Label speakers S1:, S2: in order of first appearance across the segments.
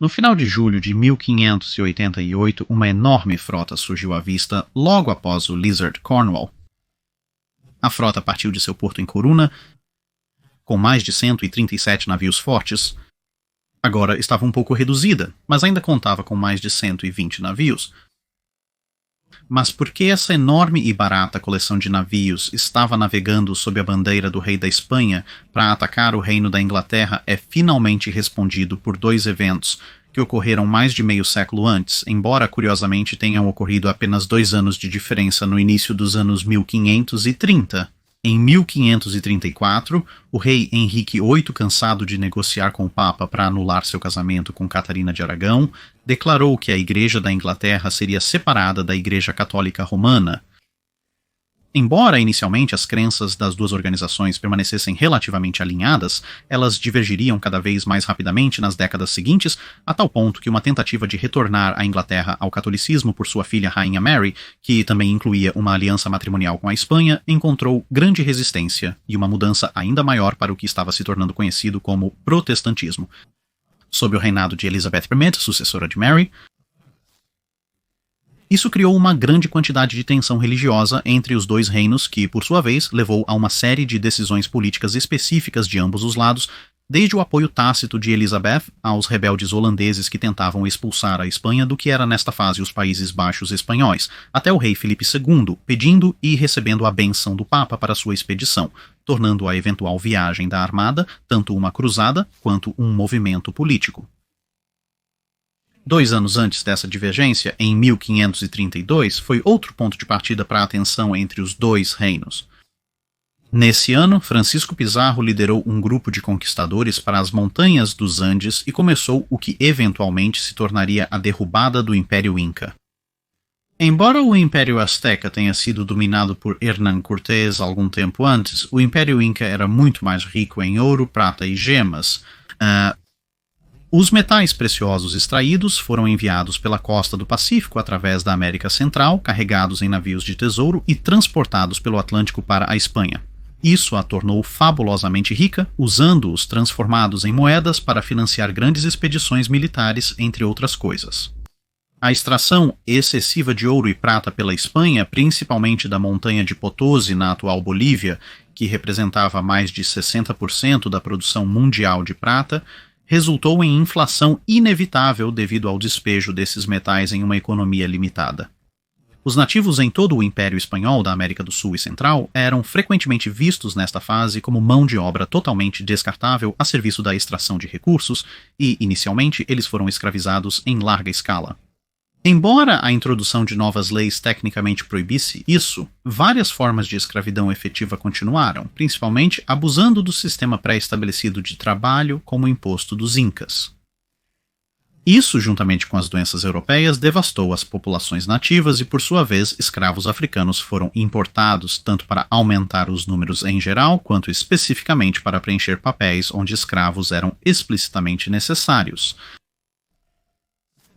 S1: No final de julho de 1588, uma enorme frota surgiu à vista logo após o Lizard Cornwall. A frota partiu de seu porto em Corunna, com mais de 137 navios fortes. Agora estava um pouco reduzida, mas ainda contava com mais de 120 navios. Mas por que essa enorme e barata coleção de navios estava navegando sob a bandeira do rei da Espanha para atacar o reino da Inglaterra é finalmente respondido por dois eventos que ocorreram mais de meio século antes, embora curiosamente tenham ocorrido apenas 2 anos de diferença no início dos anos 1530. Em 1534, o rei Henrique VIII, cansado de negociar com o Papa para anular seu casamento com Catarina de Aragão, declarou que a Igreja da Inglaterra seria separada da Igreja Católica Romana. Embora inicialmente as crenças das duas organizações permanecessem relativamente alinhadas, elas divergiriam cada vez mais rapidamente nas décadas seguintes, a tal ponto que uma tentativa de retornar a Inglaterra ao catolicismo por sua filha Rainha Mary, que também incluía uma aliança matrimonial com a Espanha, encontrou grande resistência e uma mudança ainda maior para o que estava se tornando conhecido como protestantismo. Sob o reinado de Elizabeth I, sucessora de Mary, isso criou uma grande quantidade de tensão religiosa entre os dois reinos que, por sua vez, levou a uma série de decisões políticas específicas de ambos os lados, desde o apoio tácito de Elizabeth aos rebeldes holandeses que tentavam expulsar a Espanha do que era nesta fase os Países Baixos espanhóis, até o rei Filipe II, pedindo e recebendo a bênção do Papa para sua expedição, tornando a eventual viagem da armada tanto uma cruzada quanto um movimento político. 2 anos antes dessa divergência, em 1532, foi outro ponto de partida para a tensão entre os dois reinos. Nesse ano, Francisco Pizarro liderou um grupo de conquistadores para as montanhas dos Andes e começou o que eventualmente se tornaria a derrubada do Império Inca. Embora o Império Azteca tenha sido dominado por Hernán Cortés algum tempo antes, o Império Inca era muito mais rico em ouro, prata e gemas. Os metais preciosos extraídos foram enviados pela costa do Pacífico através da América Central, carregados em navios de tesouro e transportados pelo Atlântico para a Espanha. Isso a tornou fabulosamente rica, usando-os transformados em moedas para financiar grandes expedições militares, entre outras coisas. A extração excessiva de ouro e prata pela Espanha, principalmente da montanha de Potosí, na atual Bolívia, que representava mais de 60% da produção mundial de prata, resultou em inflação inevitável devido ao despejo desses metais em uma economia limitada. Os nativos em todo o Império Espanhol da América do Sul e Central eram frequentemente vistos nesta fase como mão de obra totalmente descartável a serviço da extração de recursos e, inicialmente, eles foram escravizados em larga escala. Embora a introdução de novas leis tecnicamente proibisse isso, várias formas de escravidão efetiva continuaram, principalmente abusando do sistema pré-estabelecido de trabalho como o imposto dos Incas. Isso, juntamente com as doenças europeias, devastou as populações nativas e, por sua vez, escravos africanos foram importados tanto para aumentar os números em geral, quanto especificamente para preencher papéis onde escravos eram explicitamente necessários.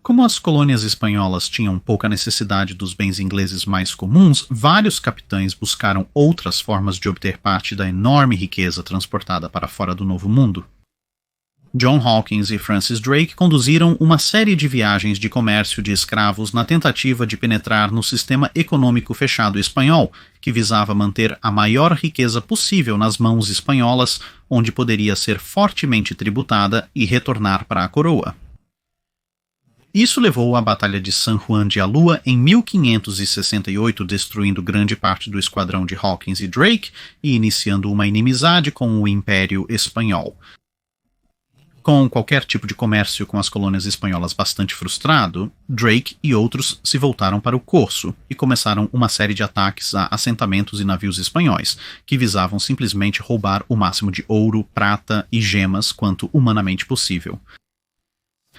S1: Como as colônias espanholas tinham pouca necessidade dos bens ingleses mais comuns, vários capitães buscaram outras formas de obter parte da enorme riqueza transportada para fora do Novo Mundo. John Hawkins e Francis Drake conduziram uma série de viagens de comércio de escravos na tentativa de penetrar no sistema econômico fechado espanhol, que visava manter a maior riqueza possível nas mãos espanholas, onde poderia ser fortemente tributada e retornar para a coroa. Isso levou à Batalha de San Juan de Alua em 1568, destruindo grande parte do esquadrão de Hawkins e Drake e iniciando uma inimizade com o Império Espanhol. Com qualquer tipo de comércio com as colônias espanholas bastante frustrado, Drake e outros se voltaram para o Corso e começaram uma série de ataques a assentamentos e navios espanhóis, que visavam simplesmente roubar o máximo de ouro, prata e gemas quanto humanamente possível.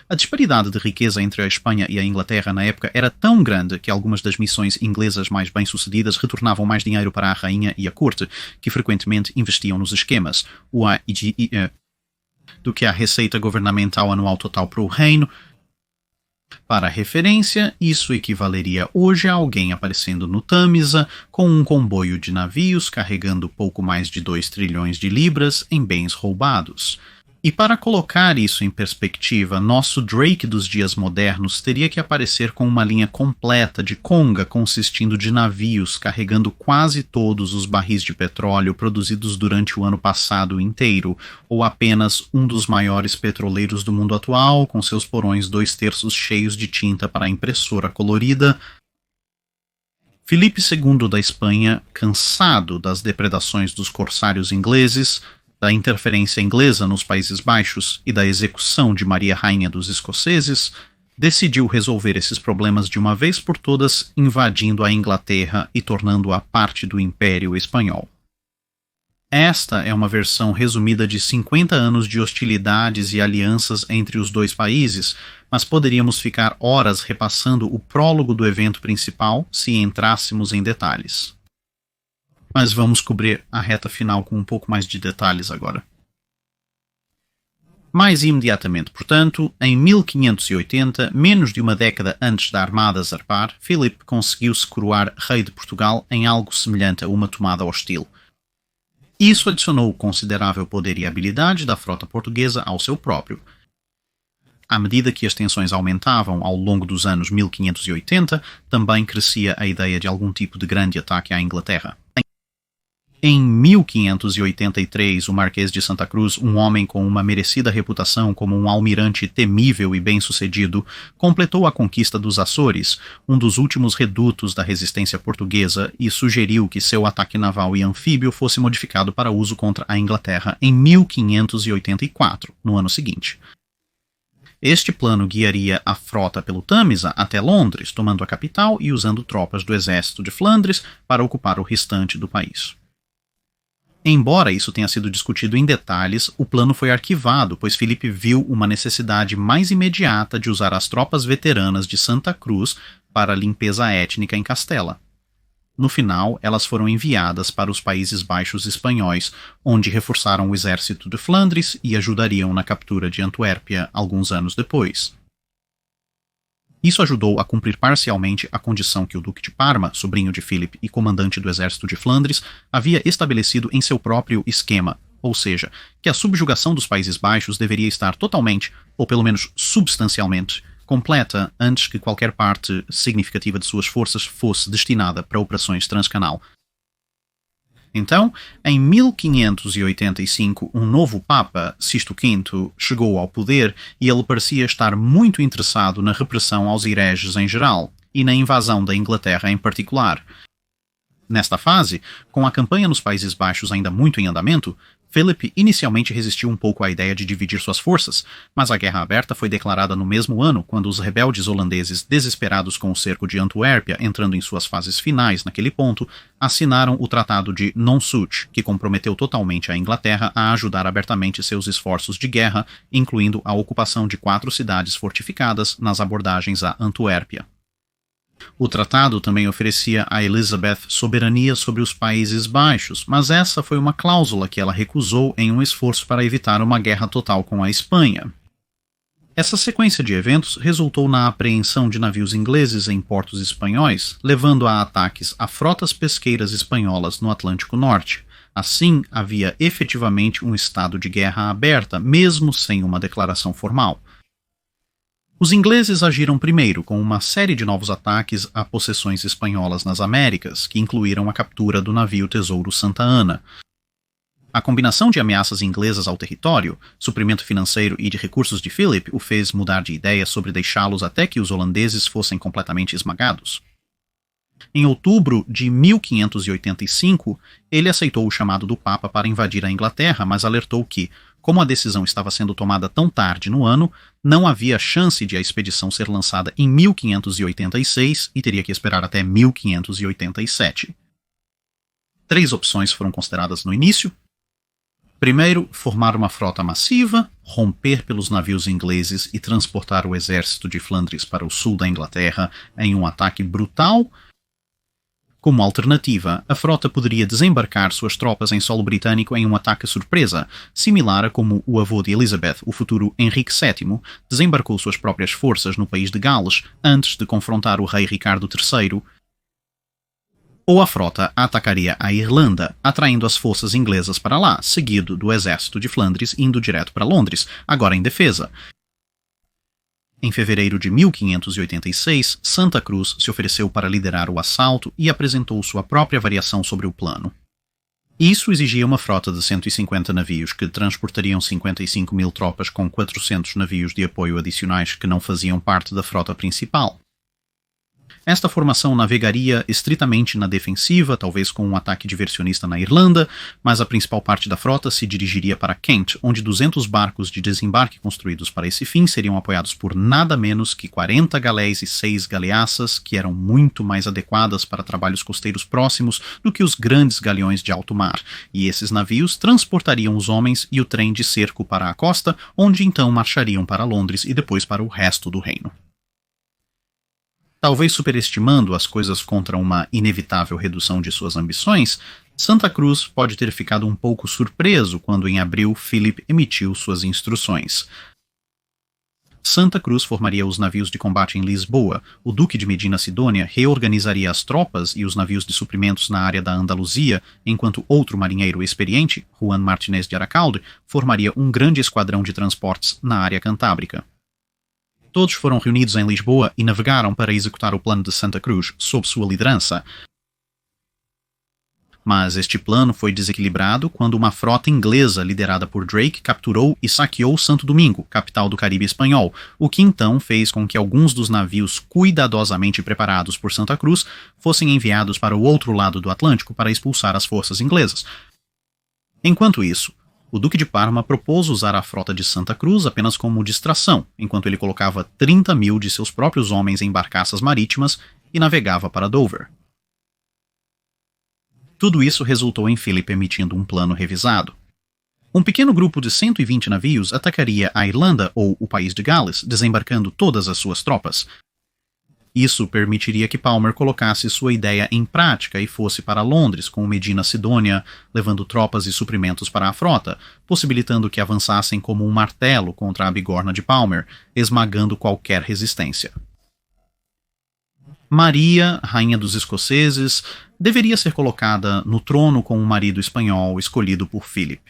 S1: A disparidade de riqueza entre a Espanha e a Inglaterra na época era tão grande que algumas das missões inglesas mais bem-sucedidas retornavam mais dinheiro para a rainha e a corte, que frequentemente investiam nos esquemas, o AIGE, do que a receita governamental anual total para o reino. Para referência, isso equivaleria hoje a alguém aparecendo no Tâmisa com um comboio de navios carregando pouco mais de 2 trilhões de libras em bens roubados. E para colocar isso em perspectiva, nosso Drake dos dias modernos teria que aparecer com uma linha completa de conga consistindo de navios carregando quase todos os barris de petróleo produzidos durante o ano passado inteiro, ou apenas um dos maiores petroleiros do mundo atual, com seus porões 2/3 cheios de tinta para a impressora colorida. Filipe II da Espanha, cansado das depredações dos corsários ingleses, da interferência inglesa nos Países Baixos e da execução de Maria Rainha dos escoceses, decidiu resolver esses problemas de uma vez por todas, invadindo a Inglaterra e tornando-a parte do Império Espanhol. Esta é uma versão resumida de 50 anos de hostilidades e alianças entre os dois países, mas poderíamos ficar horas repassando o prólogo do evento principal se entrássemos em detalhes. Mas vamos cobrir a reta final com um pouco mais de detalhes agora. Mais imediatamente, portanto, em 1580, menos de uma década antes da Armada zarpar, Filipe conseguiu se coroar rei de Portugal em algo semelhante a uma tomada hostil. Isso adicionou considerável poder e habilidade da frota portuguesa ao seu próprio. À medida que as tensões aumentavam ao longo dos anos 1580, também crescia a ideia de algum tipo de grande ataque à Inglaterra. Em 1583, o Marquês de Santa Cruz, um homem com uma merecida reputação como um almirante temível e bem-sucedido, completou a conquista dos Açores, um dos últimos redutos da resistência portuguesa, e sugeriu que seu ataque naval e anfíbio fosse modificado para uso contra a Inglaterra em 1584, no ano seguinte. Este plano guiaria a frota pelo Tâmisa até Londres, tomando a capital e usando tropas do exército de Flandres para ocupar o restante do país. Embora isso tenha sido discutido em detalhes, o plano foi arquivado, pois Filipe viu uma necessidade mais imediata de usar as tropas veteranas de Santa Cruz para a limpeza étnica em Castela. No final, elas foram enviadas para os Países Baixos espanhóis, onde reforçaram o exército de Flandres e ajudariam na captura de Antuérpia alguns anos depois. Isso ajudou a cumprir parcialmente a condição que o Duque de Parma, sobrinho de Philip e comandante do exército de Flandres, havia estabelecido em seu próprio esquema, ou seja, que a subjugação dos Países Baixos deveria estar totalmente, ou pelo menos substancialmente, completa antes que qualquer parte significativa de suas forças fosse destinada para operações transcanal. Então, em 1585, um novo Papa, Sisto V, chegou ao poder e ele parecia estar muito interessado na repressão aos hereges em geral e na invasão da Inglaterra em particular. Nesta fase, com a campanha nos Países Baixos ainda muito em andamento, Philip inicialmente resistiu um pouco à ideia de dividir suas forças, mas a Guerra Aberta foi declarada no mesmo ano, quando os rebeldes holandeses, desesperados com o cerco de Antuérpia entrando em suas fases finais naquele ponto, assinaram o Tratado de Non-Such, que comprometeu totalmente a Inglaterra a ajudar abertamente seus esforços de guerra, incluindo a ocupação de 4 cidades fortificadas nas abordagens a Antuérpia. O tratado também oferecia a Elizabeth soberania sobre os Países Baixos, mas essa foi uma cláusula que ela recusou em um esforço para evitar uma guerra total com a Espanha. Essa sequência de eventos resultou na apreensão de navios ingleses em portos espanhóis, levando a ataques a frotas pesqueiras espanholas no Atlântico Norte. Assim, havia efetivamente um estado de guerra aberta, mesmo sem uma declaração formal. Os ingleses agiram primeiro com uma série de novos ataques a possessões espanholas nas Américas, que incluíram a captura do navio Tesouro Santa Ana. A combinação de ameaças inglesas ao território, suprimento financeiro e de recursos de Philip o fez mudar de ideia sobre deixá-los até que os holandeses fossem completamente esmagados. Em outubro de 1585, ele aceitou o chamado do Papa para invadir a Inglaterra, mas alertou que, como a decisão estava sendo tomada tão tarde no ano, não havia chance de a expedição ser lançada em 1586 e teria que esperar até 1587. 3 opções foram consideradas no início. Primeiro, formar uma frota massiva, romper pelos navios ingleses e transportar o exército de Flandres para o sul da Inglaterra em um ataque brutal. Como alternativa, a frota poderia desembarcar suas tropas em solo britânico em um ataque surpresa, similar a como o avô de Elizabeth, o futuro Henrique VII, desembarcou suas próprias forças no país de Gales antes de confrontar o rei Ricardo III. Ou a frota atacaria a Irlanda, atraindo as forças inglesas para lá, seguido do exército de Flandres indo direto para Londres, agora em defesa. Em fevereiro de 1586, Santa Cruz se ofereceu para liderar o assalto e apresentou sua própria variação sobre o plano. Isso exigia uma frota de 150 navios que transportariam 55.000 tropas com 400 navios de apoio adicionais que não faziam parte da frota principal. Esta formação navegaria estritamente na defensiva, talvez com um ataque diversionista na Irlanda, mas a principal parte da frota se dirigiria para Kent, onde 200 barcos de desembarque construídos para esse fim seriam apoiados por nada menos que 40 galéis e 6 galeaças, que eram muito mais adequadas para trabalhos costeiros próximos do que os grandes galeões de alto mar, e esses navios transportariam os homens e o trem de cerco para a costa, onde então marchariam para Londres e depois para o resto do reino. Talvez superestimando as coisas contra uma inevitável redução de suas ambições, Santa Cruz pode ter ficado um pouco surpreso quando em abril Philip emitiu suas instruções. Santa Cruz formaria os navios de combate em Lisboa, o Duque de Medina Sidônia reorganizaria as tropas e os navios de suprimentos na área da Andaluzia, enquanto outro marinheiro experiente, Juan Martínez de Aracalde, formaria um grande esquadrão de transportes na área cantábrica. Todos foram reunidos em Lisboa e navegaram para executar o plano de Santa Cruz, sob sua liderança. Mas este plano foi desequilibrado quando uma frota inglesa liderada por Drake capturou e saqueou Santo Domingo, capital do Caribe espanhol, o que então fez com que alguns dos navios cuidadosamente preparados por Santa Cruz fossem enviados para o outro lado do Atlântico para expulsar as forças inglesas. Enquanto isso, o Duque de Parma propôs usar a frota de Santa Cruz apenas como distração, enquanto ele colocava 30.000 de seus próprios homens em barcaças marítimas e navegava para Dover. Tudo isso resultou em Philip emitindo um plano revisado. Um pequeno grupo de 120 navios atacaria a Irlanda ou o país de Gales, desembarcando todas as suas tropas. Isso permitiria que Palmer colocasse sua ideia em prática e fosse para Londres com Medina Sidônia, levando tropas e suprimentos para a frota, possibilitando que avançassem como um martelo contra a bigorna de Palmer, esmagando qualquer resistência. Maria, rainha dos escoceses, deveria ser colocada no trono com um marido espanhol escolhido por Philip.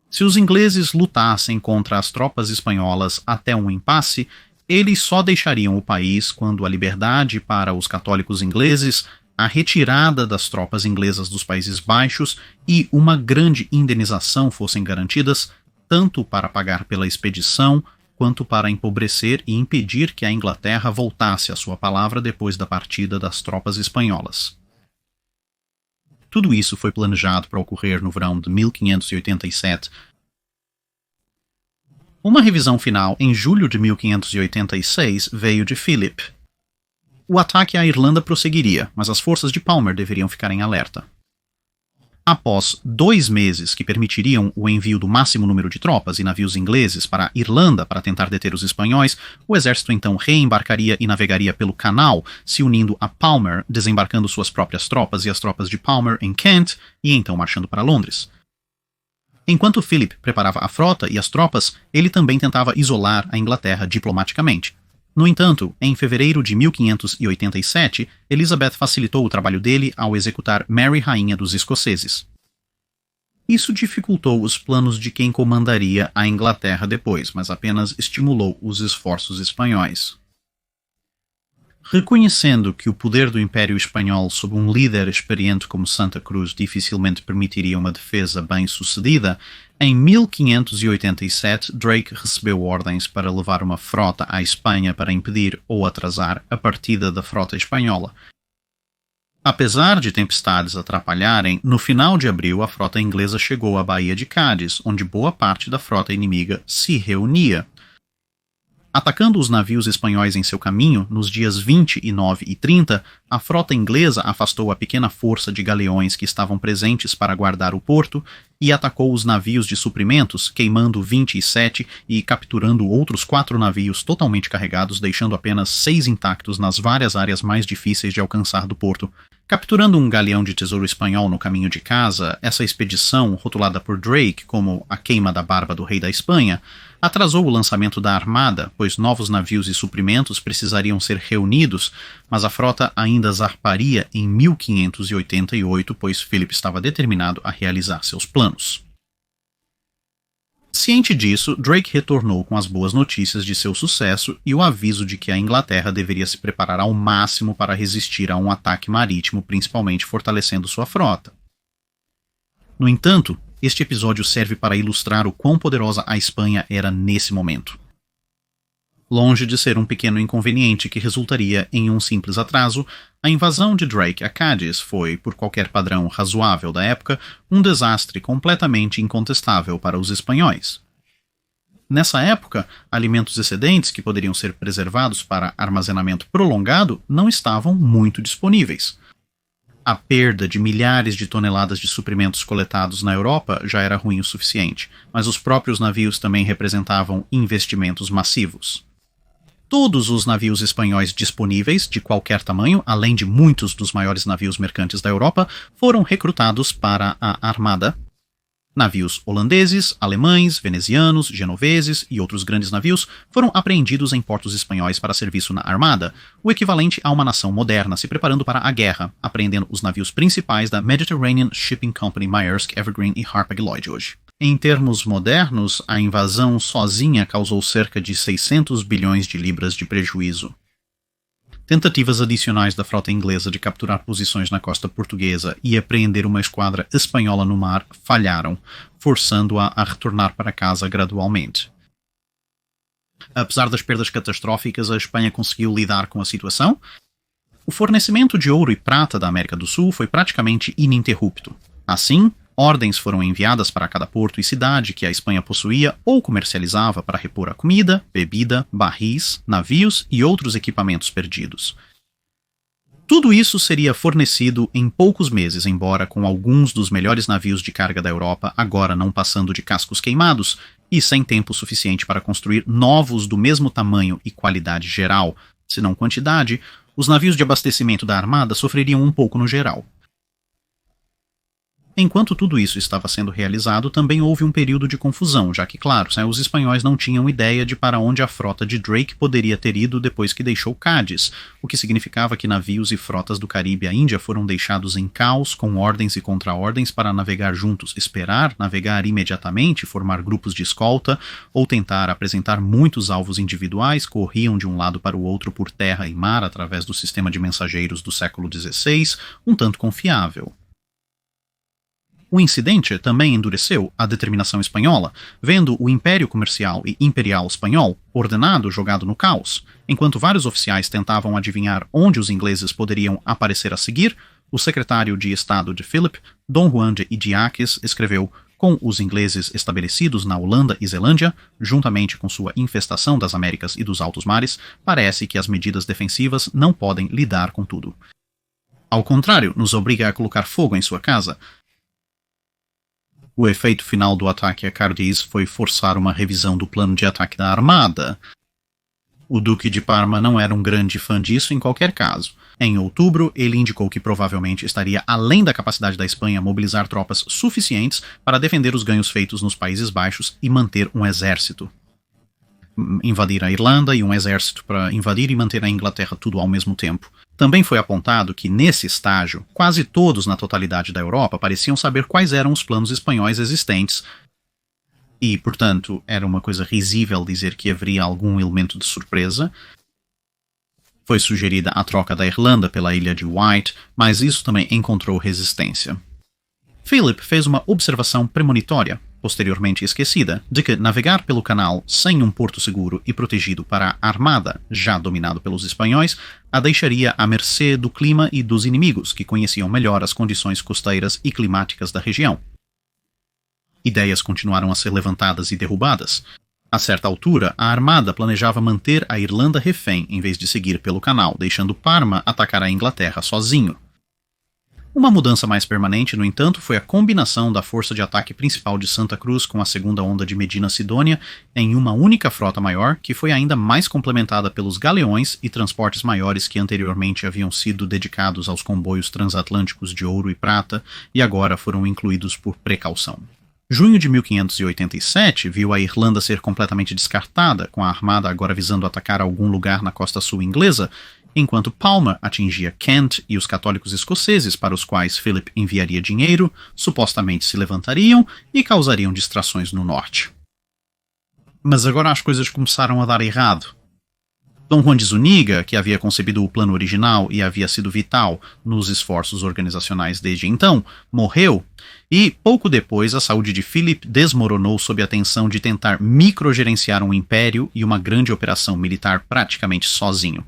S1: Se os ingleses lutassem contra as tropas espanholas até um impasse, eles só deixariam o país quando a liberdade para os católicos ingleses, a retirada das tropas inglesas dos Países Baixos e uma grande indenização fossem garantidas, tanto para pagar pela expedição, quanto para empobrecer e impedir que a Inglaterra voltasse à sua palavra depois da partida das tropas espanholas. Tudo isso foi planejado para ocorrer no verão de 1587. Uma revisão final em julho de 1586 veio de Philip. O ataque à Irlanda prosseguiria, mas as forças de Palmer deveriam ficar em alerta. Após 2 meses que permitiriam o envio do máximo número de tropas e navios ingleses para a Irlanda para tentar deter os espanhóis, o exército então reembarcaria e navegaria pelo canal, se unindo a Palmer, desembarcando suas próprias tropas e as tropas de Palmer em Kent e então marchando para Londres. Enquanto Philip preparava a frota e as tropas, ele também tentava isolar a Inglaterra diplomaticamente. No entanto, em fevereiro de 1587, Elizabeth facilitou o trabalho dele ao executar Mary Rainha dos Escoceses. Isso dificultou os planos de quem comandaria a Inglaterra depois, mas apenas estimulou os esforços espanhóis. Reconhecendo que o poder do Império Espanhol sob um líder experiente como Santa Cruz dificilmente permitiria uma defesa bem-sucedida, em 1587 Drake recebeu ordens para levar uma frota à Espanha para impedir ou atrasar a partida da frota espanhola. Apesar de tempestades atrapalharem, no final de abril a frota inglesa chegou à Baía de Cádiz, onde boa parte da frota inimiga se reunia. Atacando os navios espanhóis em seu caminho, nos dias 29 e 30, a frota inglesa afastou a pequena força de galeões que estavam presentes para guardar o porto e atacou os navios de suprimentos, queimando 27 e capturando outros 4 navios totalmente carregados, deixando apenas 6 intactos nas várias áreas mais difíceis de alcançar do porto. Capturando um galeão de tesouro espanhol no caminho de casa, essa expedição, rotulada por Drake como a queima da barba do rei da Espanha, atrasou o lançamento da armada, pois novos navios e suprimentos precisariam ser reunidos, mas a frota ainda zarparia em 1588, pois Philip estava determinado a realizar seus planos. Ciente disso, Drake retornou com as boas notícias de seu sucesso e o aviso de que a Inglaterra deveria se preparar ao máximo para resistir a um ataque marítimo, principalmente fortalecendo sua frota. No entanto, este episódio serve para ilustrar o quão poderosa a Espanha era nesse momento. Longe de ser um pequeno inconveniente que resultaria em um simples atraso, a invasão de Drake a Cádiz foi, por qualquer padrão razoável da época, um desastre completamente incontestável para os espanhóis. Nessa época, alimentos excedentes que poderiam ser preservados para armazenamento prolongado não estavam muito disponíveis. A perda de milhares de toneladas de suprimentos coletados na Europa já era ruim o suficiente, mas os próprios navios também representavam investimentos massivos. Todos os navios espanhóis disponíveis, de qualquer tamanho, além de muitos dos maiores navios mercantes da Europa, foram recrutados para a armada. Navios holandeses, alemães, venezianos, genoveses e outros grandes navios foram apreendidos em portos espanhóis para serviço na armada, o equivalente a uma nação moderna se preparando para a guerra, apreendendo os navios principais da Mediterranean Shipping Company Maersk, Evergreen e Hapag-Lloyd hoje. Em termos modernos, a invasão sozinha causou cerca de 600 bilhões de libras de prejuízo. Tentativas adicionais da frota inglesa de capturar posições na costa portuguesa e apreender uma esquadra espanhola no mar falharam, forçando-a a retornar para casa gradualmente. Apesar das perdas catastróficas, a Espanha conseguiu lidar com a situação. O fornecimento de ouro e prata da América do Sul foi praticamente ininterrupto. Assim, ordens foram enviadas para cada porto e cidade que a Espanha possuía ou comercializava para repor a comida, bebida, barris, navios e outros equipamentos perdidos. Tudo isso seria fornecido em poucos meses, embora com alguns dos melhores navios de carga da Europa agora não passando de cascos queimados e sem tempo suficiente para construir novos do mesmo tamanho e qualidade geral, se não quantidade, os navios de abastecimento da armada sofreriam um pouco no geral. Enquanto tudo isso estava sendo realizado, também houve um período de confusão, já que, claro, os espanhóis não tinham ideia de para onde a frota de Drake poderia ter ido depois que deixou Cádiz, o que significava que navios e frotas do Caribe e a Índia foram deixados em caos, com ordens e contra-ordens para navegar juntos, esperar, navegar imediatamente, formar grupos de escolta, ou tentar apresentar muitos alvos individuais, corriam de um lado para o outro por terra e mar através do sistema de mensageiros do século XVI, um tanto confiável. O incidente também endureceu a determinação espanhola, vendo o Império Comercial e Imperial Espanhol ordenado jogado no caos. Enquanto vários oficiais tentavam adivinhar onde os ingleses poderiam aparecer a seguir, o secretário de Estado de Philip, Dom Juan de Idiáquez, escreveu: com os ingleses estabelecidos na Holanda e Zelândia, juntamente com sua infestação das Américas e dos altos mares, parece que as medidas defensivas não podem lidar com tudo. Ao contrário, nos obriga a colocar fogo em sua casa. O efeito final do ataque a Cádiz foi forçar uma revisão do plano de ataque da armada. O Duque de Parma não era um grande fã disso em qualquer caso. Em outubro, ele indicou que provavelmente estaria além da capacidade da Espanha mobilizar tropas suficientes para defender os ganhos feitos nos Países Baixos e manter um exército. Invadir a Irlanda e um exército para invadir e manter a Inglaterra tudo ao mesmo tempo. Também foi apontado que, nesse estágio, quase todos na totalidade da Europa pareciam saber quais eram os planos espanhóis existentes e, portanto, era uma coisa risível dizer que haveria algum elemento de surpresa. Foi sugerida a troca da Irlanda pela ilha de Wight, mas isso também encontrou resistência. Philip fez uma observação premonitória, posteriormente esquecida, de que navegar pelo canal sem um porto seguro e protegido para a armada, já dominado pelos espanhóis, a deixaria à mercê do clima e dos inimigos, que conheciam melhor as condições costeiras e climáticas da região. Ideias continuaram a ser levantadas e derrubadas. A certa altura, a armada planejava manter a Irlanda refém em vez de seguir pelo canal, deixando Parma atacar a Inglaterra sozinho. Uma mudança mais permanente, no entanto, foi a combinação da força de ataque principal de Santa Cruz com a segunda onda de Medina Sidônia em uma única frota maior, que foi ainda mais complementada pelos galeões e transportes maiores que anteriormente haviam sido dedicados aos comboios transatlânticos de ouro e prata e agora foram incluídos por precaução. Junho de 1587 viu a Irlanda ser completamente descartada, com a armada agora visando atacar algum lugar na costa sul inglesa, enquanto Palmer atingia Kent e os católicos escoceses para os quais Philip enviaria dinheiro, supostamente se levantariam e causariam distrações no norte. Mas agora as coisas começaram a dar errado. Dom Juan de Zuniga, que havia concebido o plano original e havia sido vital nos esforços organizacionais desde então, morreu, e pouco depois a saúde de Philip desmoronou sob a tensão de tentar microgerenciar um império e uma grande operação militar praticamente sozinho.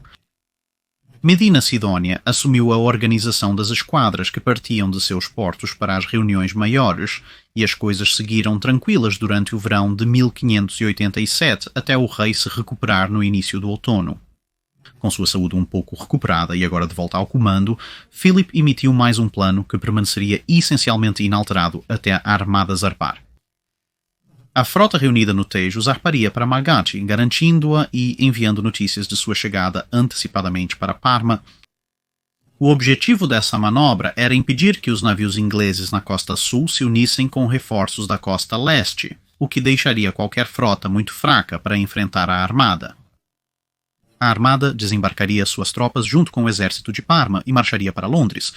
S1: Medina Sidônia assumiu a organização das esquadras que partiam de seus portos para as reuniões maiores, e as coisas seguiram tranquilas durante o verão de 1587 até o rei se recuperar no início do outono. Com sua saúde um pouco recuperada e agora de volta ao comando, Philip emitiu mais um plano que permaneceria essencialmente inalterado até a armada zarpar. A frota reunida no Tejo zarparia para Magatti, garantindo-a e enviando notícias de sua chegada antecipadamente para Parma. O objetivo dessa manobra era impedir que os navios ingleses na costa sul se unissem com reforços da costa leste, o que deixaria qualquer frota muito fraca para enfrentar a armada. A armada desembarcaria suas tropas junto com o exército de Parma e marcharia para Londres.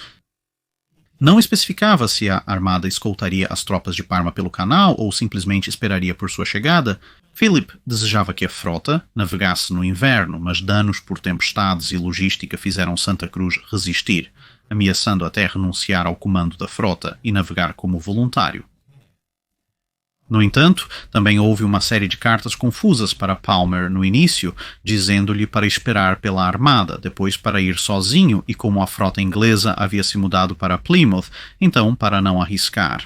S1: Não especificava se a armada escoltaria as tropas de Parma pelo canal ou simplesmente esperaria por sua chegada. Philip desejava que a frota navegasse no inverno, mas danos por tempestades e logística fizeram Santa Cruz resistir, ameaçando até renunciar ao comando da frota e navegar como voluntário. No entanto, também houve uma série de cartas confusas para Palmer no início, dizendo-lhe para esperar pela armada, depois para ir sozinho e como a frota inglesa havia se mudado para Plymouth, então para não arriscar.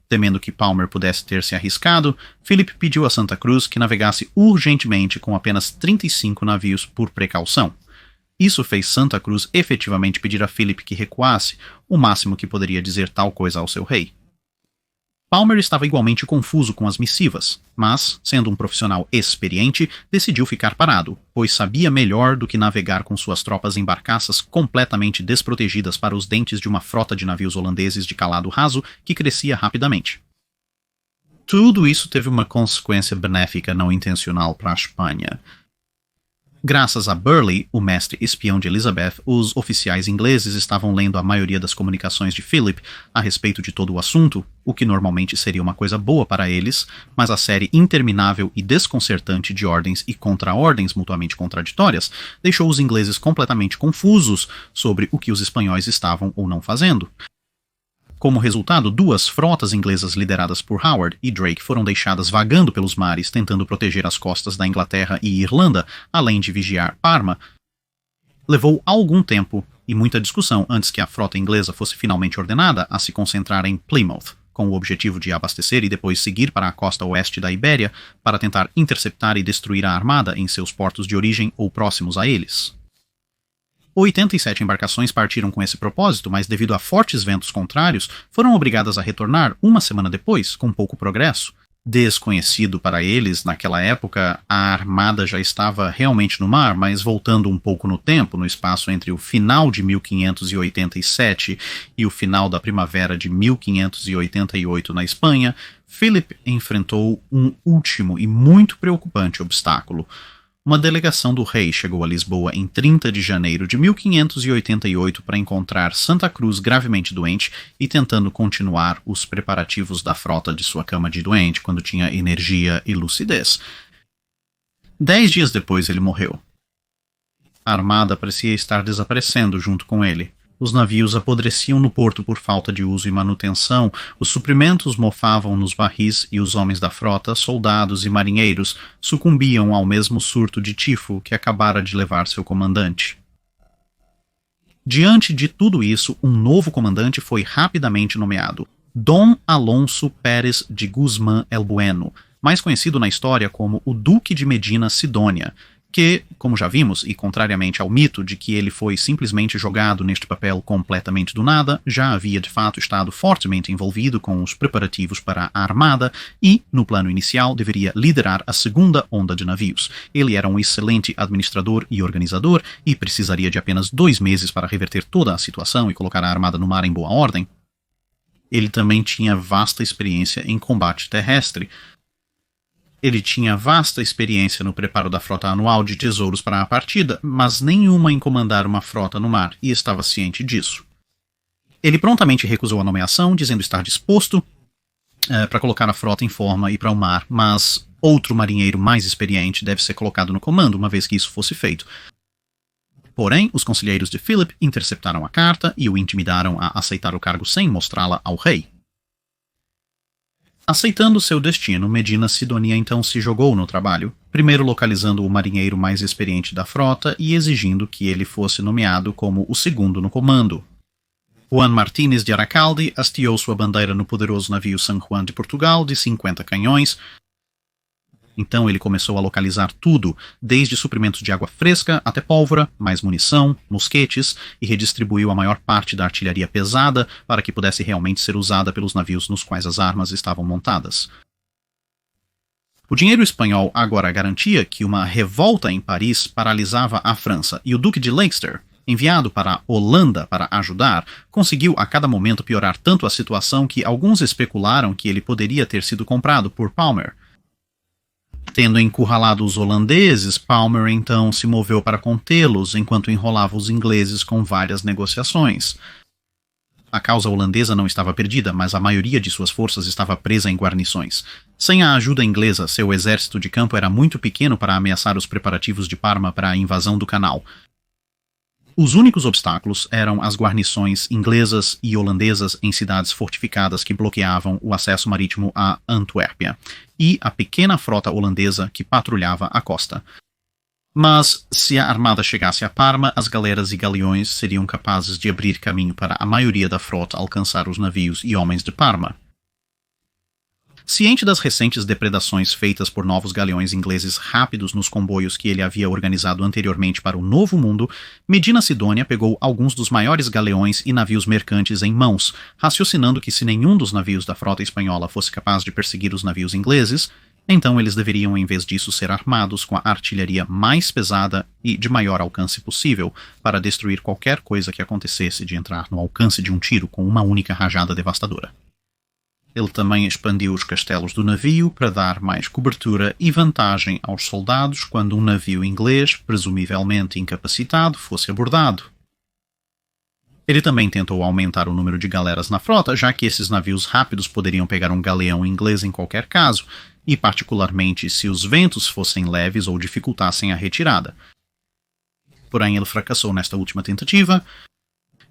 S1: Temendo que Palmer pudesse ter se arriscado, Philip pediu a Santa Cruz que navegasse urgentemente com apenas 35 navios por precaução. Isso fez Santa Cruz efetivamente pedir a Philip que recuasse, o máximo que poderia dizer tal coisa ao seu rei. Palmer estava igualmente confuso com as missivas, mas, sendo um profissional experiente, decidiu ficar parado, pois sabia melhor do que navegar com suas tropas em barcaças completamente desprotegidas para os dentes de uma frota de navios holandeses de calado raso que crescia rapidamente. Tudo isso teve uma consequência benéfica não intencional para a Espanha. Graças a Burleigh, o mestre espião de Elizabeth, os oficiais ingleses estavam lendo a maioria das comunicações de Philip a respeito de todo o assunto, o que normalmente seria uma coisa boa para eles, mas a série interminável e desconcertante de ordens e contra-ordens mutuamente contraditórias deixou os ingleses completamente confusos sobre o que os espanhóis estavam ou não fazendo. Como resultado, 2 frotas inglesas lideradas por Howard e Drake foram deixadas vagando pelos mares tentando proteger as costas da Inglaterra e Irlanda, além de vigiar Parma. Levou algum tempo e muita discussão antes que a frota inglesa fosse finalmente ordenada a se concentrar em Plymouth, com o objetivo de abastecer e depois seguir para a costa oeste da Ibéria para tentar interceptar e destruir a armada em seus portos de origem ou próximos a eles. 87 embarcações partiram com esse propósito, mas devido a fortes ventos contrários, foram obrigadas a retornar uma semana depois, com pouco progresso. Desconhecido para eles, naquela época, a armada já estava realmente no mar, mas voltando um pouco no tempo, no espaço entre o final de 1587 e o final da primavera de 1588 na Espanha, Philip enfrentou um último e muito preocupante obstáculo. Uma delegação do rei chegou a Lisboa em 30 de janeiro de 1588 para encontrar Santa Cruz gravemente doente e tentando continuar os preparativos da frota de sua cama de doente quando tinha energia e lucidez. 10 dias depois ele morreu. A armada parecia estar desaparecendo junto com ele. Os navios apodreciam no porto por falta de uso e manutenção, os suprimentos mofavam nos barris e os homens da frota, soldados e marinheiros, sucumbiam ao mesmo surto de tifo que acabara de levar seu comandante. Diante de tudo isso, um novo comandante foi rapidamente nomeado, Dom Alonso Pérez de Guzmán el Bueno, mais conhecido na história como o Duque de Medina Sidônia, que, como já vimos, e contrariamente ao mito de que ele foi simplesmente jogado neste papel completamente do nada, já havia de fato estado fortemente envolvido com os preparativos para a armada e, no plano inicial, deveria liderar a segunda onda de navios. Ele era um excelente administrador e organizador e precisaria de apenas 2 meses para reverter toda a situação e colocar a armada no mar em boa ordem. Ele também tinha vasta experiência em combate terrestre. Ele tinha vasta experiência no preparo da frota anual de tesouros para a partida, mas nenhuma em comandar uma frota no mar, e estava ciente disso. Ele prontamente recusou a nomeação, dizendo estar disposto para colocar a frota em forma e para o mar, mas outro marinheiro mais experiente deve ser colocado no comando, uma vez que isso fosse feito. Porém, os conselheiros de Philip interceptaram a carta e o intimidaram a aceitar o cargo sem mostrá-la ao rei. Aceitando seu destino, Medina Sidonia então se jogou no trabalho, primeiro localizando o marinheiro mais experiente da frota e exigindo que ele fosse nomeado como o segundo no comando. Juan Martínez de Aracalde hasteou sua bandeira no poderoso navio San Juan de Portugal de 50 canhões. Então ele começou a localizar tudo, desde suprimentos de água fresca até pólvora, mais munição, mosquetes, e redistribuiu a maior parte da artilharia pesada para que pudesse realmente ser usada pelos navios nos quais as armas estavam montadas. O dinheiro espanhol agora garantia que uma revolta em Paris paralisava a França, e o Duque de Leicester, enviado para a Holanda para ajudar, conseguiu a cada momento piorar tanto a situação que alguns especularam que ele poderia ter sido comprado por Palmer. Tendo encurralado os holandeses, Palmer então se moveu para contê-los enquanto enrolava os ingleses com várias negociações. A causa holandesa não estava perdida, mas a maioria de suas forças estava presa em guarnições. Sem a ajuda inglesa, seu exército de campo era muito pequeno para ameaçar os preparativos de Parma para a invasão do canal. Os únicos obstáculos eram as guarnições inglesas e holandesas em cidades fortificadas que bloqueavam o acesso marítimo a Antuérpia, e a pequena frota holandesa que patrulhava a costa. Mas, se a armada chegasse a Parma, as galeras e galeões seriam capazes de abrir caminho para a maioria da frota alcançar os navios e homens de Parma. Ciente das recentes depredações feitas por novos galeões ingleses rápidos nos comboios que ele havia organizado anteriormente para o Novo Mundo, Medina Sidônia pegou alguns dos maiores galeões e navios mercantes em mãos, raciocinando que se nenhum dos navios da frota espanhola fosse capaz de perseguir os navios ingleses, então eles deveriam em vez disso ser armados com a artilharia mais pesada e de maior alcance possível para destruir qualquer coisa que acontecesse de entrar no alcance de um tiro com uma única rajada devastadora. Ele também expandiu os castelos do navio para dar mais cobertura e vantagem aos soldados quando um navio inglês, presumivelmente incapacitado, fosse abordado. Ele também tentou aumentar o número de galeras na frota, já que esses navios rápidos poderiam pegar um galeão inglês em qualquer caso, e particularmente se os ventos fossem leves ou dificultassem a retirada. Porém, ele fracassou nesta última tentativa.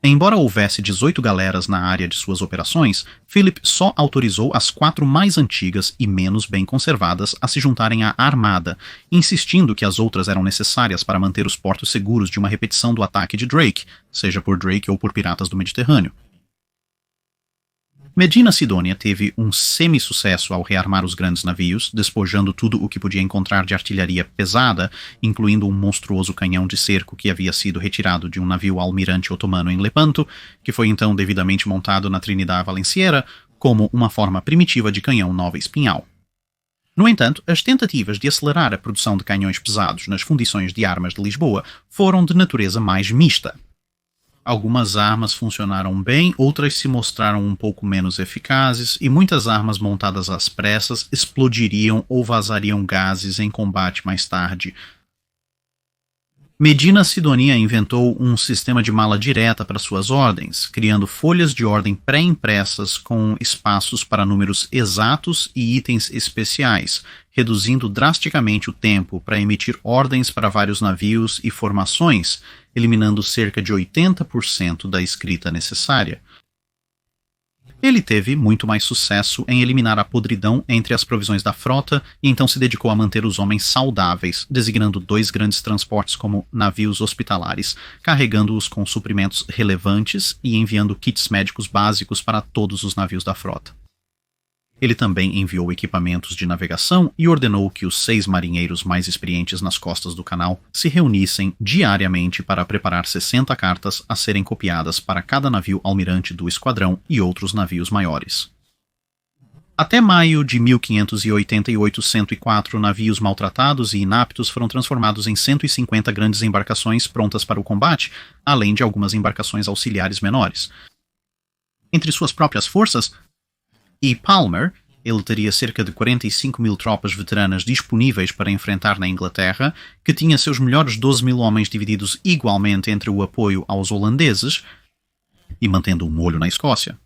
S1: Embora houvesse 18 galeras na área de suas operações, Philip só autorizou as 4 mais antigas e menos bem conservadas a se juntarem à armada, insistindo que as outras eram necessárias para manter os portos seguros de uma repetição do ataque de Drake, seja por Drake ou por piratas do Mediterrâneo. Medina Sidônia teve um semi-sucesso ao rearmar os grandes navios, despojando tudo o que podia encontrar de artilharia pesada, incluindo um monstruoso canhão de cerco que havia sido retirado de um navio almirante otomano em Lepanto, que foi então devidamente montado na Trinidad Valenciera como uma forma primitiva de canhão Nova Espinhal. No entanto, as tentativas de acelerar a produção de canhões pesados nas fundições de armas de Lisboa foram de natureza mais mista. Algumas armas funcionaram bem, outras se mostraram um pouco menos eficazes, e muitas armas montadas às pressas explodiriam ou vazariam gases em combate mais tarde. Medina Sidonia inventou um sistema de mala direta para suas ordens, criando folhas de ordem pré-impressas com espaços para números exatos e itens especiais, reduzindo drasticamente o tempo para emitir ordens para vários navios e formações, eliminando cerca de 80% da escrita necessária. Ele teve muito mais sucesso em eliminar a podridão entre as provisões da frota e então se dedicou a manter os homens saudáveis, designando 2 grandes transportes como navios hospitalares, carregando-os com suprimentos relevantes e enviando kits médicos básicos para todos os navios da frota. ele também enviou equipamentos de navegação e ordenou que os 6 marinheiros mais experientes nas costas do canal se reunissem diariamente para preparar 60 cartas a serem copiadas para cada navio almirante do esquadrão e outros navios maiores. Até maio de 1588, 104 navios maltratados e inaptos foram transformados em 150 grandes embarcações prontas para o combate, além de algumas embarcações auxiliares menores. Entre suas próprias forças, E. Palmer, ele teria cerca de 45 mil tropas veteranas disponíveis para enfrentar na Inglaterra, que tinha seus melhores 12 mil homens divididos igualmente entre o apoio aos holandeses e mantendo um olho na Escócia.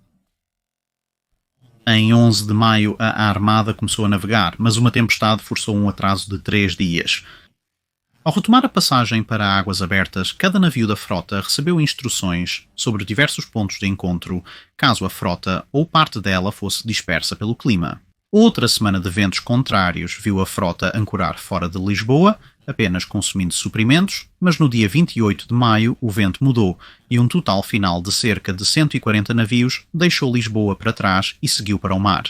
S1: Em 11 de maio, a Armada começou a navegar, mas uma tempestade forçou um atraso de 3 dias. Ao retomar a passagem para águas abertas, cada navio da frota recebeu instruções sobre diversos pontos de encontro, caso a frota ou parte dela fosse dispersa pelo clima. Outra semana de ventos contrários viu a frota ancorar fora de Lisboa, apenas consumindo suprimentos, mas no dia 28 de maio o vento mudou e um total final de cerca de 140 navios deixou Lisboa para trás e seguiu para o mar.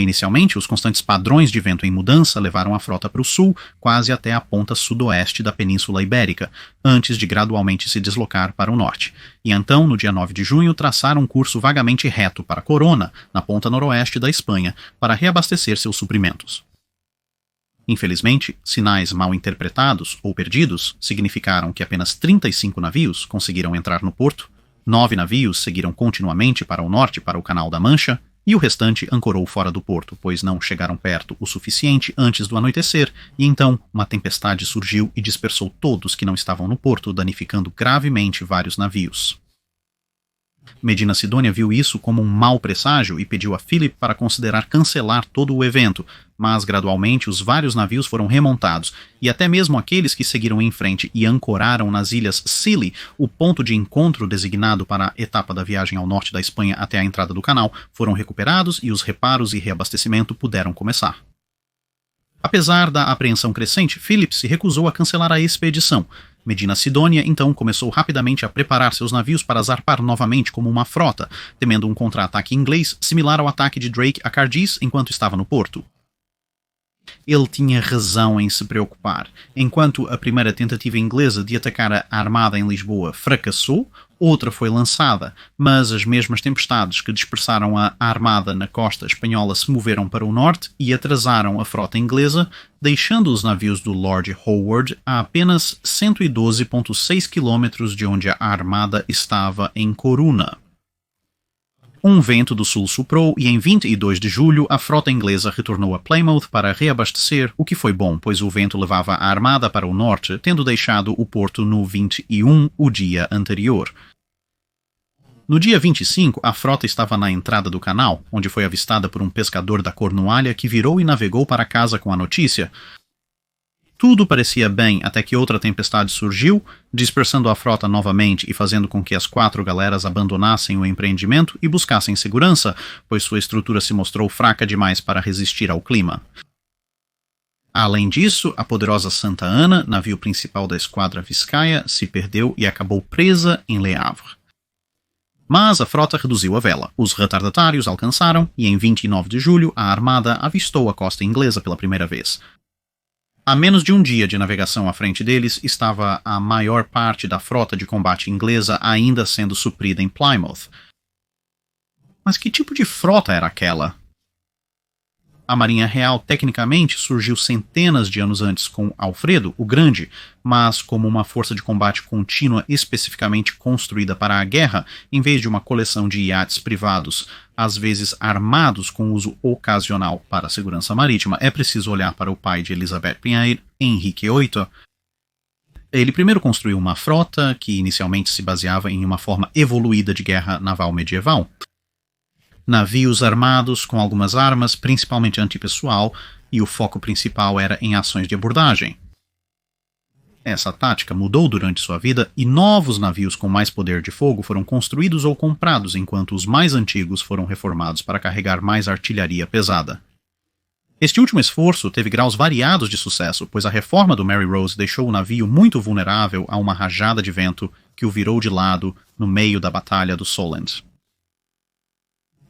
S1: Inicialmente, os constantes padrões de vento em mudança levaram a frota para o sul, quase até a ponta sudoeste da Península Ibérica, antes de gradualmente se deslocar para o norte. E então, no dia 9 de junho, traçaram um curso vagamente reto para Corona, na ponta noroeste da Espanha, para reabastecer seus suprimentos. Infelizmente, sinais mal interpretados ou perdidos significaram que apenas 35 navios conseguiram entrar no porto, 9 navios seguiram continuamente para o norte para o Canal da Mancha, e o restante ancorou fora do porto, pois não chegaram perto o suficiente antes do anoitecer, e então uma tempestade surgiu e dispersou todos que não estavam no porto, danificando gravemente vários navios. Medina Sidônia viu isso como um mau presságio e pediu a Philip para considerar cancelar todo o evento, mas gradualmente os vários navios foram remontados, e até mesmo aqueles que seguiram em frente e ancoraram nas ilhas Scilly, o ponto de encontro designado para a etapa da viagem ao norte da Espanha até a entrada do canal, foram recuperados e os reparos e reabastecimento puderam começar. Apesar da apreensão crescente, Philip se recusou a cancelar a expedição. Medina Sidônia então começou rapidamente a preparar seus navios para zarpar novamente como uma frota, temendo um contra-ataque inglês similar ao ataque de Drake a Cardiz enquanto estava no porto. Ele tinha razão em se preocupar. Enquanto a primeira tentativa inglesa de atacar a armada em Lisboa fracassou, outra foi lançada, mas as mesmas tempestades que dispersaram a armada na costa espanhola se moveram para o norte e atrasaram a frota inglesa, deixando os navios do Lord Howard a apenas 112,6 km de onde a armada estava em Corunna. Um vento do sul soprou e em 22 de julho a frota inglesa retornou a Plymouth para reabastecer, o que foi bom, pois o vento levava a armada para o norte, tendo deixado o porto no 21 o dia anterior. No dia 25, a frota estava na entrada do canal, onde foi avistada por um pescador da Cornualha que virou e navegou para casa com a notícia. Tudo parecia bem até que outra tempestade surgiu, dispersando a frota novamente e fazendo com que as 4 galeras abandonassem o empreendimento e buscassem segurança, pois sua estrutura se mostrou fraca demais para resistir ao clima. Além disso, a poderosa Santa Ana, navio principal da esquadra Viscaia, se perdeu e acabou presa em Le Havre. Mas a frota reduziu a vela. Os retardatários alcançaram e em 29 de julho a armada avistou a costa inglesa pela primeira vez. A menos de um dia de navegação à frente deles estava a maior parte da frota de combate inglesa ainda sendo suprida em Plymouth. Mas que tipo de frota era aquela? A Marinha Real tecnicamente surgiu centenas de anos antes com Alfredo o Grande, mas como uma força de combate contínua especificamente construída para a guerra, em vez de uma coleção de iates privados, às vezes armados com uso ocasional para a segurança marítima, é preciso olhar para o pai de Elizabeth Pinheiro, Henrique VIII. Ele primeiro construiu uma frota que inicialmente se baseava em uma forma evoluída de guerra naval medieval. Navios armados com algumas armas, principalmente antipessoal, e o foco principal era em ações de abordagem. Essa tática mudou durante sua vida e novos navios com mais poder de fogo foram construídos ou comprados, enquanto os mais antigos foram reformados para carregar mais artilharia pesada. Este último esforço teve graus variados de sucesso, pois a reforma do Mary Rose deixou o navio muito vulnerável a uma rajada de vento que o virou de lado no meio da Batalha do Solent.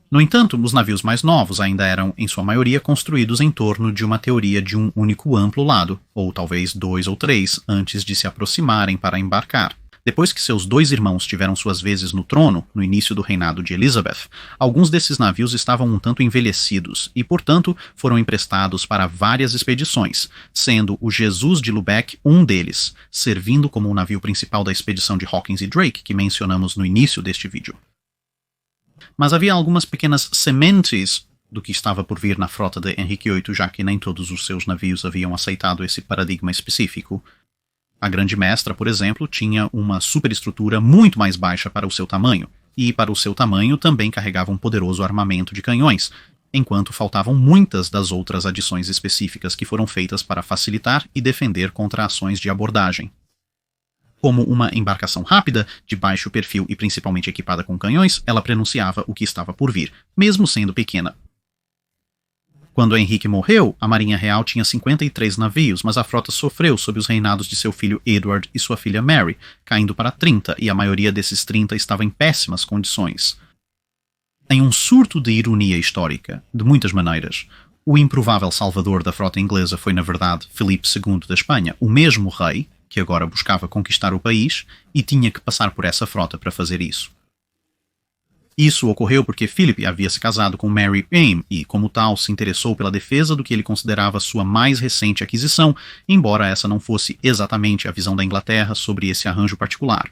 S1: No entanto, os navios mais novos ainda eram, em sua maioria, construídos em torno de uma teoria de um único amplo lado, ou talvez 2 ou 3, antes de se aproximarem para embarcar. Depois que seus 2 irmãos tiveram suas vezes no trono, no início do reinado de Elizabeth, alguns desses navios estavam um tanto envelhecidos e, portanto, foram emprestados para várias expedições, sendo o Jesus de Lubeck um deles, servindo como o navio principal da expedição de Hawkins e Drake, que mencionamos no início deste vídeo. Mas havia algumas pequenas sementes do que estava por vir na frota de Henrique VIII, já que nem todos os seus navios haviam aceitado esse paradigma específico. A Grande Mestra, por exemplo, tinha uma superestrutura muito mais baixa para o seu tamanho, e para o seu tamanho também carregava um poderoso armamento de canhões, enquanto faltavam muitas das outras adições específicas que foram feitas para facilitar e defender contra ações de abordagem. Como uma embarcação rápida, de baixo perfil e principalmente equipada com canhões, ela prenunciava o que estava por vir, mesmo sendo pequena. Quando Henrique morreu, a Marinha Real tinha 53 navios, mas a frota sofreu sob os reinados de seu filho Edward e sua filha Mary, caindo para 30, e a maioria desses 30 estava em péssimas condições. Em um surto de ironia histórica, de muitas maneiras, o improvável salvador da frota inglesa foi, na verdade, Filipe II da Espanha, o mesmo rei, que agora buscava conquistar o país, e tinha que passar por essa frota para fazer isso. Isso ocorreu porque Philip havia se casado com Mary Aim e, como tal, se interessou pela defesa do que ele considerava sua mais recente aquisição, embora essa não fosse exatamente a visão da Inglaterra sobre esse arranjo particular.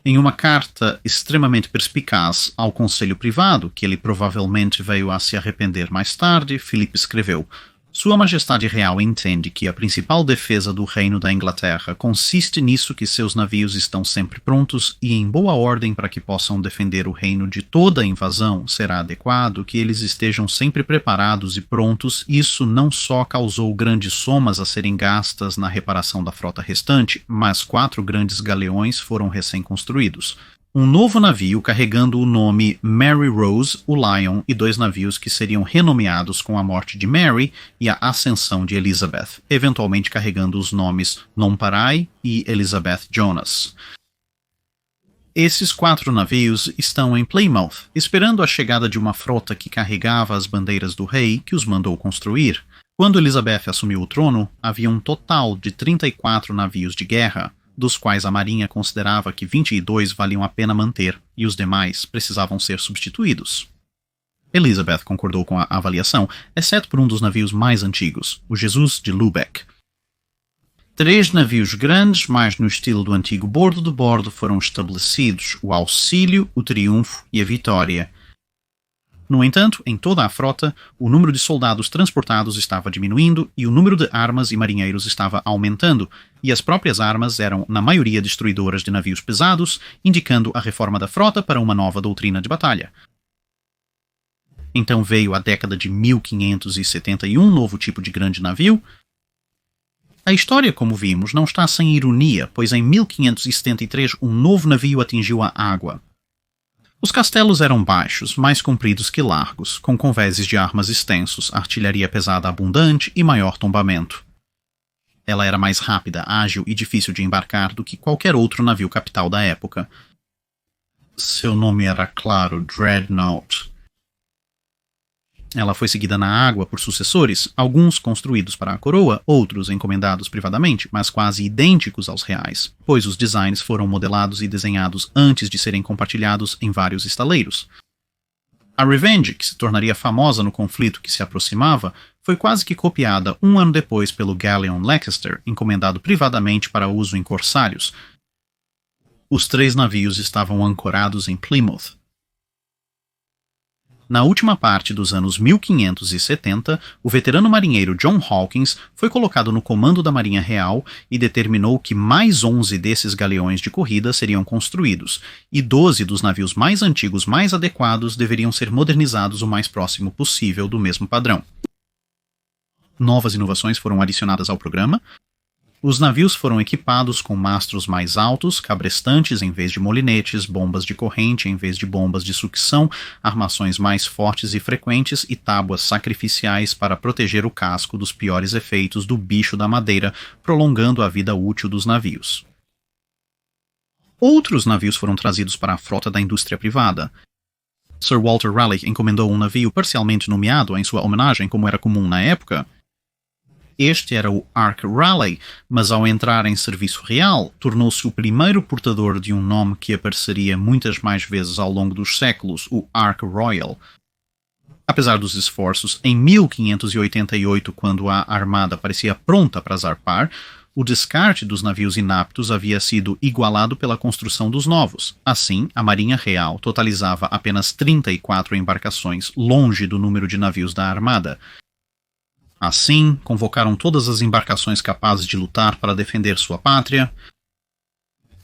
S1: Em uma carta extremamente perspicaz ao Conselho Privado, que ele provavelmente veio a se arrepender mais tarde, Philip escreveu: Sua Majestade Real entende que a principal defesa do Reino da Inglaterra consiste nisso que seus navios estão sempre prontos e em boa ordem para que possam defender o reino de toda invasão. Será adequado que eles estejam sempre preparados e prontos. Isso não só causou grandes somas a serem gastas na reparação da frota restante, mas 4 grandes galeões foram recém-construídos. Um novo navio carregando o nome Mary Rose, o Lion, e 2 navios que seriam renomeados com a morte de Mary e a ascensão de Elizabeth, eventualmente carregando os nomes Nonpareil e Elizabeth Jonas. Esses 4 navios estão em Plymouth, esperando a chegada de uma frota que carregava as bandeiras do rei que os mandou construir. Quando Elizabeth assumiu o trono, havia um total de 34 navios de guerra, dos quais a Marinha considerava que 22 valiam a pena manter e os demais precisavam ser substituídos. Elizabeth concordou com a avaliação, exceto por um dos navios mais antigos, o Jesus de Lubeck. 3 navios grandes, mais no estilo do antigo bordo-de-bordo, foram estabelecidos: o Auxílio, o Triunfo e a Vitória. No entanto, em toda a frota, o número de soldados transportados estava diminuindo e o número de armas e marinheiros estava aumentando, e as próprias armas eram, na maioria, destruidoras de navios pesados, indicando a reforma da frota para uma nova doutrina de batalha. Então veio a década de 1571, novo tipo de grande navio. A história, como vimos, não está sem ironia, pois em 1573 um novo navio atingiu a água. Os castelos eram baixos, mais compridos que largos, com convéses de armas extensos, artilharia pesada abundante e maior tombamento. Ela era mais rápida, ágil e difícil de embarcar do que qualquer outro navio capital da época. Seu nome era, claro, Dreadnought. Ela foi seguida na água por sucessores, alguns construídos para a coroa, outros encomendados privadamente, mas quase idênticos aos reais, pois os designs foram modelados e desenhados antes de serem compartilhados em vários estaleiros. A Revenge, que se tornaria famosa no conflito que se aproximava, foi quase que copiada um ano depois pelo Galleon Leicester, encomendado privadamente para uso em corsários. Os 3 navios estavam ancorados em Plymouth. Na última parte dos anos 1570, o veterano marinheiro John Hawkins foi colocado no comando da Marinha Real e determinou que mais 11 desses galeões de corrida seriam construídos, e 12 dos navios mais antigos mais adequados deveriam ser modernizados o mais próximo possível do mesmo padrão. Novas inovações foram adicionadas ao programa. Os navios foram equipados com mastros mais altos, cabrestantes em vez de molinetes, bombas de corrente em vez de bombas de sucção, armações mais fortes e frequentes e tábuas sacrificiais para proteger o casco dos piores efeitos do bicho da madeira, prolongando a vida útil dos navios. Outros navios foram trazidos para a frota da indústria privada. Sir Walter Raleigh encomendou um navio parcialmente nomeado em sua homenagem, como era comum na época. Este era o Ark Raleigh, mas ao entrar em serviço real, tornou-se o primeiro portador de um nome que apareceria muitas mais vezes ao longo dos séculos, o Ark Royal. Apesar dos esforços, em 1588, quando a armada parecia pronta para zarpar, o descarte dos navios inaptos havia sido igualado pela construção dos novos. Assim, a Marinha Real totalizava apenas 34 embarcações, longe do número de navios da armada. Assim, convocaram todas as embarcações capazes de lutar para defender sua pátria.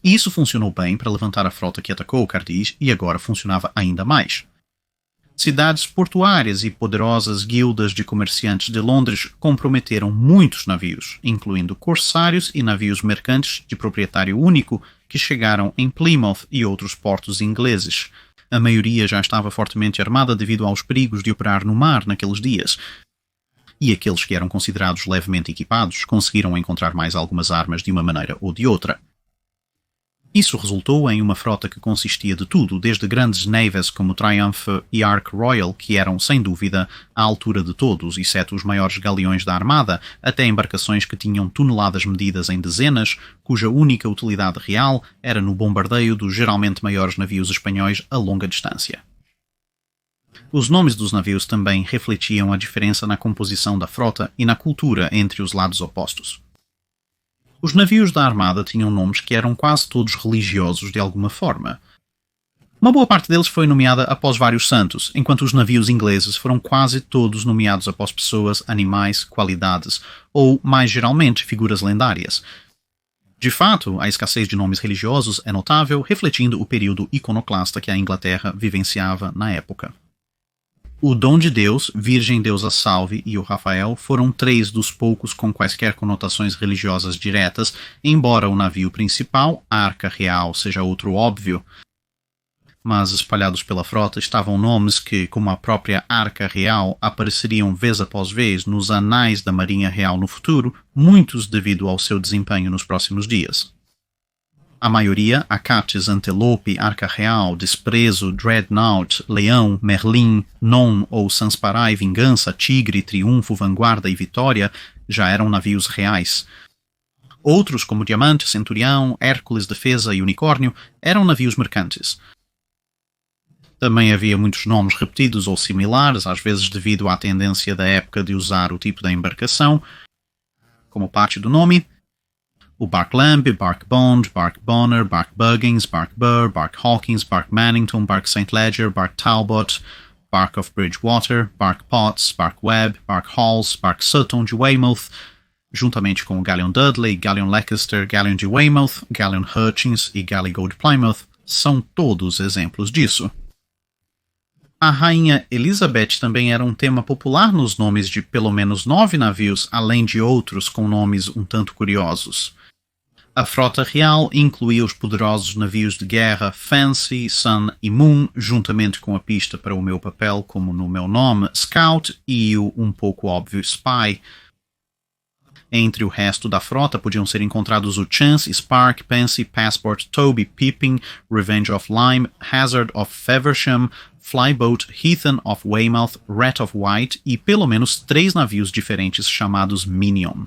S1: E isso funcionou bem para levantar a frota que atacou Cardiz e agora funcionava ainda mais. Cidades portuárias e poderosas guildas de comerciantes de Londres comprometeram muitos navios, incluindo corsários e navios mercantes de proprietário único que chegaram em Plymouth e outros portos ingleses. A maioria já estava fortemente armada devido aos perigos de operar no mar naqueles dias. E aqueles que eram considerados levemente equipados conseguiram encontrar mais algumas armas de uma maneira ou de outra. Isso resultou em uma frota que consistia de tudo, desde grandes navies como Triumph e Ark Royal, que eram, sem dúvida, à altura de todos, exceto os maiores galeões da armada, até embarcações que tinham toneladas medidas em dezenas, cuja única utilidade real era no bombardeio dos geralmente maiores navios espanhóis a longa distância. Os nomes dos navios também refletiam a diferença na composição da frota e na cultura entre os lados opostos. Os navios da armada tinham nomes que eram quase todos religiosos de alguma forma. Uma boa parte deles foi nomeada após vários santos, enquanto os navios ingleses foram quase todos nomeados após pessoas, animais, qualidades, ou, mais geralmente, figuras lendárias. De fato, a escassez de nomes religiosos é notável, refletindo o período iconoclasta que a Inglaterra vivenciava na época. O Dom de Deus, Virgem Deus a Salve e o Rafael foram três dos poucos com quaisquer conotações religiosas diretas, embora o navio principal, a Arca Real, seja outro óbvio. Mas espalhados pela frota estavam nomes que, como a própria Arca Real, apareceriam vez após vez nos anais da Marinha Real no futuro, muitos devido ao seu desempenho nos próximos dias. A maioria, Acates, Antelope, Arca Real, Desprezo, Dreadnought, Leão, Merlin, Non ou Sansparai, Vingança, Tigre, Triunfo, Vanguarda e Vitória, já eram navios reais. Outros, como Diamante, Centurião, Hércules, Defesa e Unicórnio, eram navios mercantes. Também havia muitos nomes repetidos ou similares, às vezes devido à tendência da época de usar o tipo da embarcação, como parte do nome. O Bark Lamb, Bark Bond, Bark Bonner, Bark Buggins, Bark Burr, Bark Hawkins, Bark Mannington, Bark St. Ledger, Bark Talbot, Bark of Bridgewater, Bark Potts, Bark Webb, Bark Halls, Bark Sutton de Weymouth, juntamente com o Galleon Dudley, Galleon Leicester, Galleon de Weymouth, Galleon Hutchins e Galligo de Plymouth, são todos exemplos disso. A Rainha Elizabeth também era um tema popular nos nomes de pelo menos 9 navios, além de outros com nomes um tanto curiosos. A frota real incluía os poderosos navios de guerra Fancy, Sun e Moon, juntamente com a pista para o meu papel, como no meu nome, Scout, e o um pouco óbvio Spy. Entre o resto da frota podiam ser encontrados o Chance, Spark, Pansy, Passport, Toby, Pippin, Revenge of Lyme, Hazard of Feversham, Flyboat, Heathen of Weymouth, Rat of White e pelo menos 3 navios diferentes chamados Minion.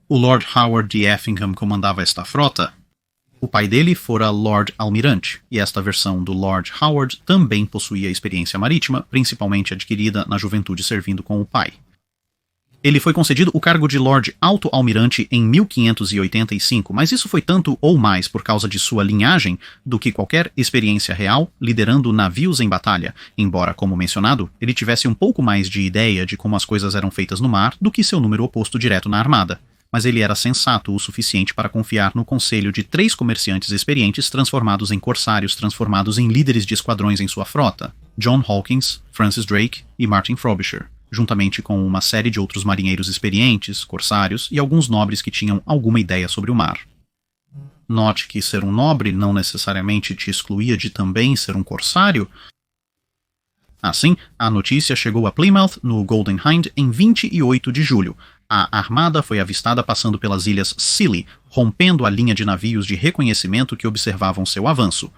S1: O Lord Howard de Effingham comandava esta frota. O pai dele fora Lord Almirante, e esta versão do Lord Howard também possuía experiência marítima, principalmente adquirida na juventude servindo com o pai. Ele foi concedido o cargo de Lord Alto Almirante em 1585, mas isso foi tanto ou mais por causa de sua linhagem do que qualquer experiência real liderando navios em batalha, embora, como mencionado, ele tivesse um pouco mais de ideia de como as coisas eram feitas no mar do que seu número oposto direto na armada. Mas ele era sensato o suficiente para confiar no conselho de 3 comerciantes experientes transformados em corsários transformados em líderes de esquadrões em sua frota, John Hawkins, Francis Drake e Martin Frobisher, juntamente com uma série de outros marinheiros experientes, corsários e alguns nobres que tinham alguma ideia sobre o mar. Note que ser um nobre não necessariamente te excluía de também ser um corsário. Assim, a notícia chegou a Plymouth, no Golden Hind, em 28 de julho. A armada foi avistada passando pelas ilhas Scilly, rompendo a linha de navios de reconhecimento que observavam seu avanço.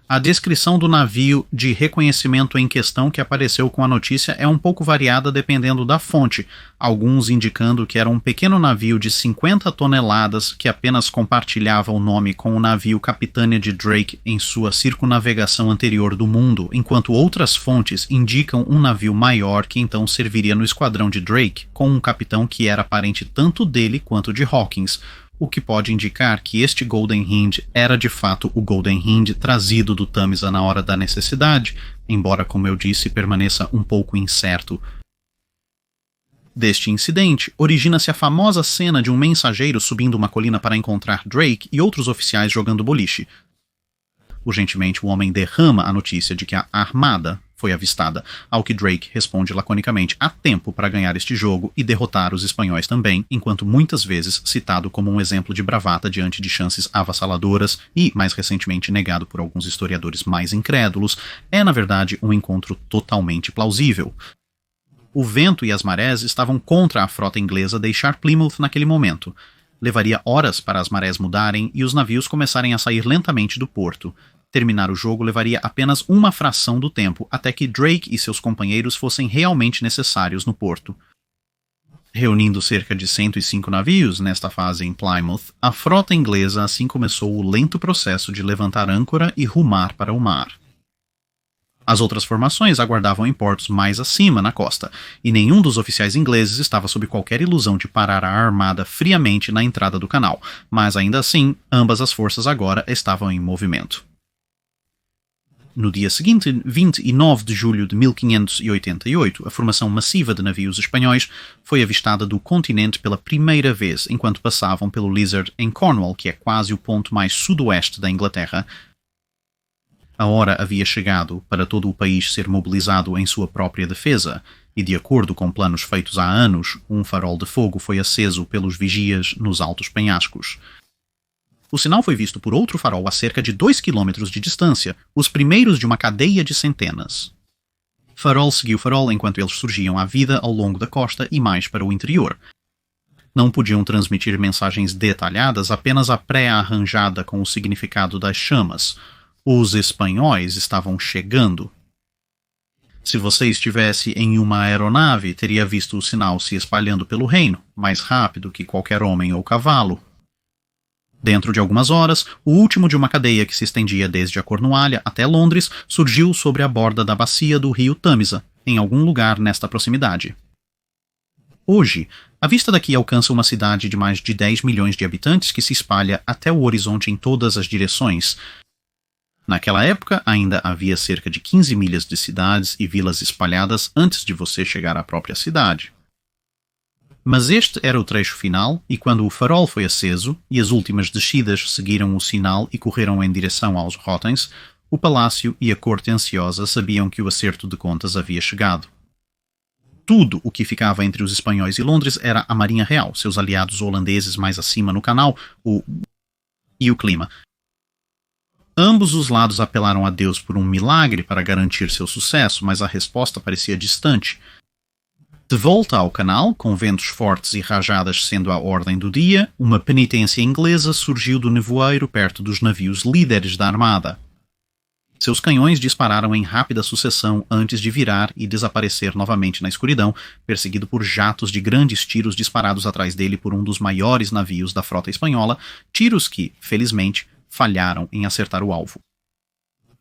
S1: A descrição do navio de reconhecimento em questão que apareceu com a notícia é um pouco variada dependendo da fonte, alguns indicando que era um pequeno navio de 50 toneladas que apenas compartilhava o nome com o navio Capitânia de Drake em sua circunnavegação anterior do mundo, enquanto outras fontes indicam um navio maior que então serviria no esquadrão de Drake, com um capitão que era parente tanto dele quanto de Hawkins, o que pode indicar que este Golden Hind era de fato o Golden Hind trazido do Tamisa na hora da necessidade, embora, como eu disse, permaneça um pouco incerto. Deste incidente, origina-se a famosa cena de um mensageiro subindo uma colina para encontrar Drake e outros oficiais jogando boliche. Urgentemente, o homem derrama a notícia de que a armada foi avistada, ao que Drake responde laconicamente: há tempo para ganhar este jogo e derrotar os espanhóis também, enquanto muitas vezes citado como um exemplo de bravata diante de chances avassaladoras e, mais recentemente negado por alguns historiadores mais incrédulos, é na verdade um encontro totalmente plausível. O vento e as marés estavam contra a frota inglesa deixar Plymouth naquele momento. Levaria horas para as marés mudarem e os navios começarem a sair lentamente do porto. Terminar o jogo levaria apenas uma fração do tempo, até que Drake e seus companheiros fossem realmente necessários no porto. Reunindo cerca de 105 navios nesta fase em Plymouth, a frota inglesa assim começou o lento processo de levantar âncora e rumar para o mar. As outras formações aguardavam em portos mais acima na costa, e nenhum dos oficiais ingleses estava sob qualquer ilusão de parar a armada friamente na entrada do canal, mas ainda assim, ambas as forças agora estavam em movimento. No dia seguinte, 29 de julho de 1588, a formação massiva de navios espanhóis foi avistada do continente pela primeira vez enquanto passavam pelo Lizard em Cornwall, que é quase o ponto mais sudoeste da Inglaterra. A hora havia chegado para todo o país ser mobilizado em sua própria defesa, e de acordo com planos feitos há anos, um farol de fogo foi aceso pelos vigias nos altos penhascos. O sinal foi visto por outro farol a cerca de 2 km de distância, os primeiros de uma cadeia de centenas. Farol seguiu farol enquanto eles surgiam à vida ao longo da costa e mais para o interior. Não podiam transmitir mensagens detalhadas, apenas a pré-arranjada com o significado das chamas. Os espanhóis estavam chegando. Se você estivesse em uma aeronave, teria visto o sinal se espalhando pelo reino, mais rápido que qualquer homem ou cavalo. Dentro de algumas horas, o último de uma cadeia que se estendia desde a Cornualha até Londres surgiu sobre a borda da bacia do rio Tamisa, em algum lugar nesta proximidade. Hoje, a vista daqui alcança uma cidade de mais de 10 milhões de habitantes que se espalha até o horizonte em todas as direções. Naquela época, ainda havia cerca de 15 milhas de cidades e vilas espalhadas antes de você chegar à própria cidade. Mas este era o trecho final, e quando o farol foi aceso e as últimas descidas seguiram o sinal e correram em direção aos Rotens, o palácio e a corte ansiosa sabiam que o acerto de contas havia chegado. Tudo o que ficava entre os espanhóis e Londres era a Marinha Real, seus aliados holandeses mais acima no canal, e o clima. Ambos os lados apelaram a Deus por um milagre para garantir seu sucesso, mas a resposta parecia distante. De volta ao canal, com ventos fortes e rajadas sendo a ordem do dia, uma penitência inglesa surgiu do nevoeiro perto dos navios líderes da armada. Seus canhões dispararam em rápida sucessão antes de virar e desaparecer novamente na escuridão, perseguido por jatos de grandes tiros disparados atrás dele por um dos maiores navios da frota espanhola, tiros que, felizmente, falharam em acertar o alvo.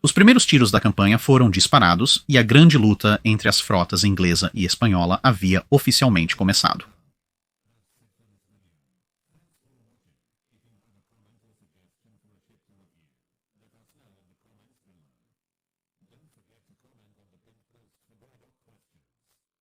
S1: Os primeiros tiros da campanha foram disparados e a grande luta entre as frotas inglesa e espanhola havia oficialmente começado.